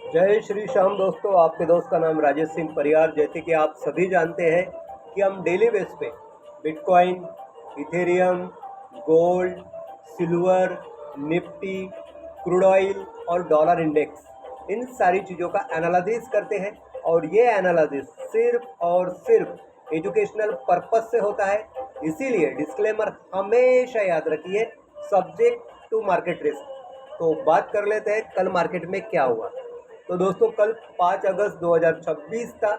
जय श्री श्याम दोस्तों, आपके दोस्त का नाम राजेश सिंह परियार। जैसे कि आप सभी जानते हैं कि हम डेली बेस पे bitcoin, Ethereum, gold, silver, Nifty, crude oil और डॉलर इंडेक्स, इन सारी चीज़ों का एनालिसिस करते हैं। और ये एनालिसिस सिर्फ और सिर्फ एजुकेशनल पर्पस से होता है, इसीलिए डिस्क्लेमर हमेशा याद रखिए, सब्जेक्ट टू मार्केट रिस्क। तो बात कर लेते हैं कल मार्केट में क्या हुआ। तो दोस्तों, कल 5 अगस्त 2026 था।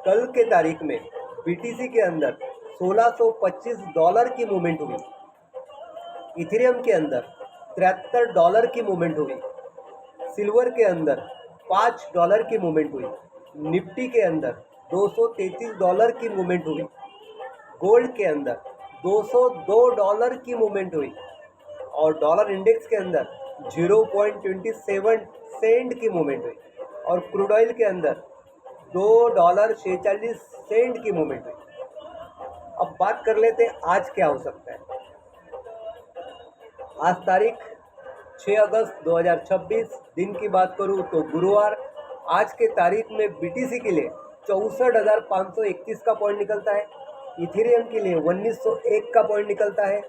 कल के तारीख में बीटीसी के अंदर $1625 की मूवमेंट हुई, इथेरियम के अंदर $73 की मूवमेंट हुई, सिल्वर के अंदर $5 की मूवमेंट हुई, निफ्टी के अंदर $233 की मूवमेंट हुई, गोल्ड के अंदर $202 की मूवमेंट हुई और डॉलर इंडेक्स के अंदर 0.27 सेंट की मूवमेंट हुई और क्रूड ऑयल के अंदर $2.46 की मूवमेंट हुई। अब बात कर लेते हैं आज क्या हो सकता है। आज तारीख 6 अगस्त 2026, दिन की बात करूं तो गुरुवार। आज के तारीख में बीटीसी के लिए 64,531 का पॉइंट निकलता है, इथेरियम के लिए 1901 का पॉइंट निकलता है,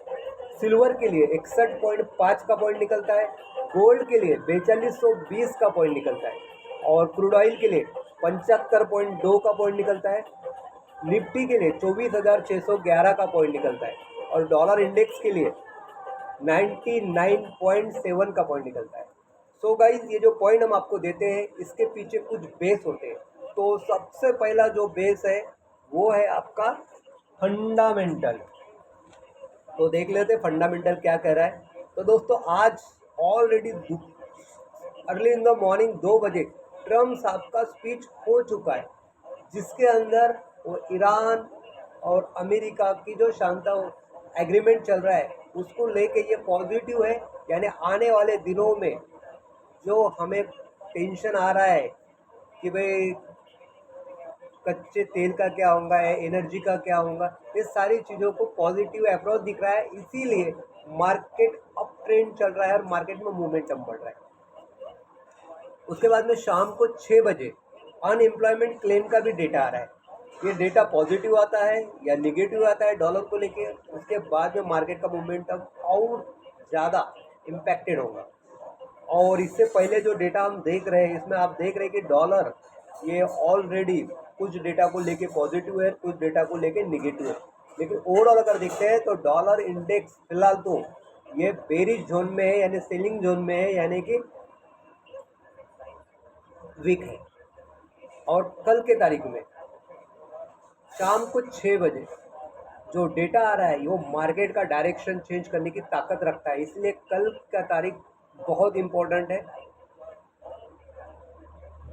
सिल्वर के लिए 61.5 का पॉइंट निकलता है, गोल्ड के लिए 4220 का पॉइंट निकलता है और क्रूड ऑयल के लिए 75.2 का पॉइंट निकलता है, निफ्टी के लिए 24,611 का पॉइंट निकलता है और डॉलर इंडेक्स के लिए 99.7 का पॉइंट निकलता है। सो गाइज, ये जो पॉइंट हम आपको देते हैं इसके पीछे कुछ बेस होते हैं। तो सबसे पहला जो बेस है वो है आपका फंडामेंटल। तो देख लेते हैं फंडामेंटल क्या कह रहा है। तो दोस्तों, आज already early in the morning 2 बजे ट्रम्प साहब का स्पीच हो चुका है, जिसके अंदर वो ईरान और अमेरिका की जो शांति एग्रीमेंट चल रहा है उसको लेके ये पॉजिटिव है। यानी आने वाले दिनों में जो हमें टेंशन आ रहा है कि भाई कच्चे तेल का क्या होगा, एनर्जी का क्या होगा, ये सारी चीज़ों को पॉजिटिव अप्रोच दिख रहा है, इसीलिए मार्केट अप ट्रेंड चल रहा है और मार्केट में मोमेंटम बढ़ रहा है। उसके बाद में शाम को 6 बजे अनएम्प्लॉयमेंट क्लेम का भी डेटा आ रहा है। ये डेटा पॉजिटिव आता है या निगेटिव आता है डॉलर को लेके, उसके बाद में मार्केट का मोमेंटम और ज़्यादा इम्पैक्टेड होगा। और इससे पहले जो डेटा हम देख रहे हैं इसमें आप देख रहे हैं कि डॉलर ये ऑलरेडी कुछ डेटा को लेके पॉजिटिव है, कुछ डेटा को लेके निगेटिव है। लेकिन ओवरऑल अगर देखते हैं तो डॉलर इंडेक्स फिलहाल तो ये बेरिश जोन में है, यानी सेलिंग जोन में है, यानी कि वीक है। और कल के तारीख में शाम को 6 बजे जो डेटा आ रहा है वो मार्केट का डायरेक्शन चेंज करने की ताकत रखता है, इसलिए कल का तारीख बहुत इम्पोर्टेंट है।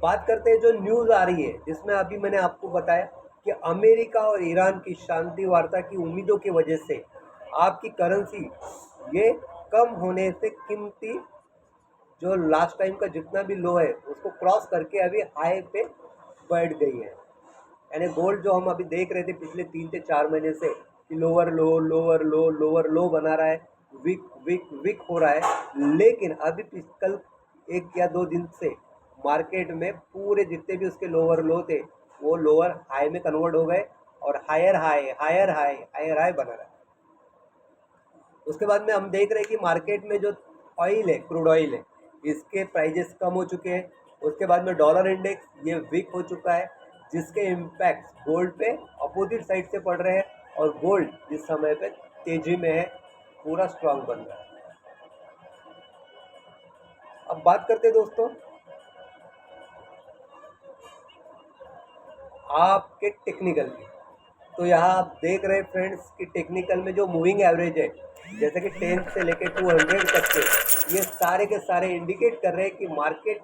बात करते हैं जो न्यूज़ आ रही है, जिसमें अभी मैंने आपको बताया कि अमेरिका और ईरान की शांति वार्ता की उम्मीदों की वजह से आपकी करेंसी ये कम होने से कीमती जो लास्ट टाइम का जितना भी लो है उसको क्रॉस करके अभी हाई पे बैठ गई है। यानी गोल्ड जो हम अभी देख रहे थे पिछले 3 से 4 महीने से कि लोअर लो लोअर लो लोअर लो बना रहा है, वीक वीक वीक हो रहा है, लेकिन अभी कल 1 या 2 दिन से मार्केट में पूरे जितने भी उसके लोअर लो थे वो लोअर हाई में कन्वर्ट हो गए और higher high higher high higher high बना रहा है। उसके बाद में हम देख रहे हैं कि मार्केट में जो ऑयल है, क्रूड ऑयल है, इसके प्राइजेस कम हो चुके हैं। उसके बाद में डॉलर इंडेक्स ये वीक हो चुका है, जिसके इम्पैक्ट गोल्ड पे अपोजिट साइड से पड़ रहे हैं और गोल्ड जिस समय पे तेजी में है, पूरा स्ट्रांग बन रहा है। अब बात करते हैं दोस्तों आपके टेक्निकल की। तो यहाँ आप देख रहे हैं फ्रेंड्स कि टेक्निकल में जो मूविंग एवरेज है, जैसे कि 10 से लेके 200 तक के, ये सारे के सारे इंडिकेट कर रहे हैं कि मार्केट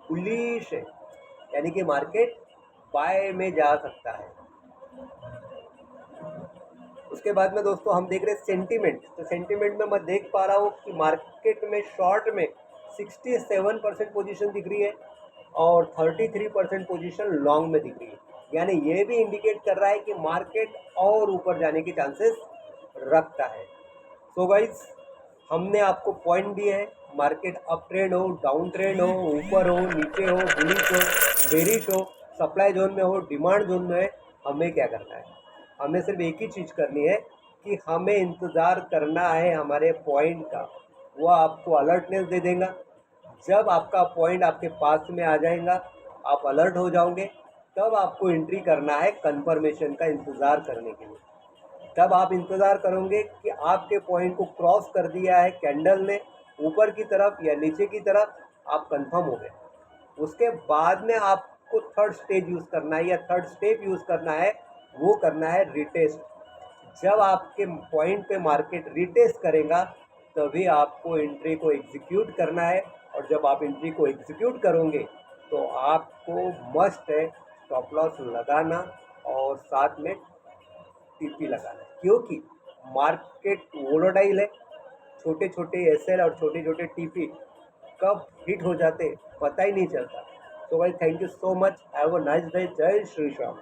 बुलिश है, यानी कि मार्केट बाय में जा सकता है। उसके बाद में दोस्तों हम देख रहे हैं सेंटीमेंट। तो सेंटीमेंट में मैं देख पा रहा हूँ कि मार्केट में शॉर्ट में 67% पोजीशन दिख रही है और 33% पोजीशन लॉन्ग में दिख रही है, यानी ये भी इंडिकेट कर रहा है कि मार्केट और ऊपर जाने के चांसेस रखता है। सो गाइज, हमने आपको पॉइंट दिए हैं, मार्केट अप ट्रेंड हो, डाउन ट्रेंड हो, ऊपर हो, नीचे हो, बुलिश हो, बेरिश हो, सप्लाई जोन में हो, डिमांड जोन में है, हमें क्या करना है? हमें सिर्फ एक ही चीज़ करनी है कि हमें इंतज़ार करना है हमारे पॉइंट का। वो आपको अलर्टनेस दे देगा। जब आपका पॉइंट आपके पास में आ जाएगा, आप अलर्ट हो जाओगे, तब आपको एंट्री करना है कंफर्मेशन का इंतज़ार करने के लिए। तब आप इंतज़ार करोगे कि आपके पॉइंट को क्रॉस कर दिया है कैंडल ने ऊपर की तरफ या नीचे की तरफ, आप कंफर्म हो गए। उसके बाद में आपको थर्ड स्टेज यूज़ करना है या थर्ड स्टेप यूज़ करना है, वो करना है रिटेस्ट। जब आपके पॉइंट पे मार्केट रिटेस्ट करेगा, तभी आपको एंट्री को एग्जीक्यूट करना है। और जब आप एंट्री को एग्जीक्यूट करोगे तो आपको मस्ट है स्टॉप लॉस लगाना और साथ में टीपी लगाना है, क्योंकि मार्केट वोलेटाइल है। छोटे छोटे एसएल और छोटे छोटे टीपी कब हिट हो जाते पता ही नहीं चलता। तो भाई thank you so much, have a nice day, जय श्री श्याम।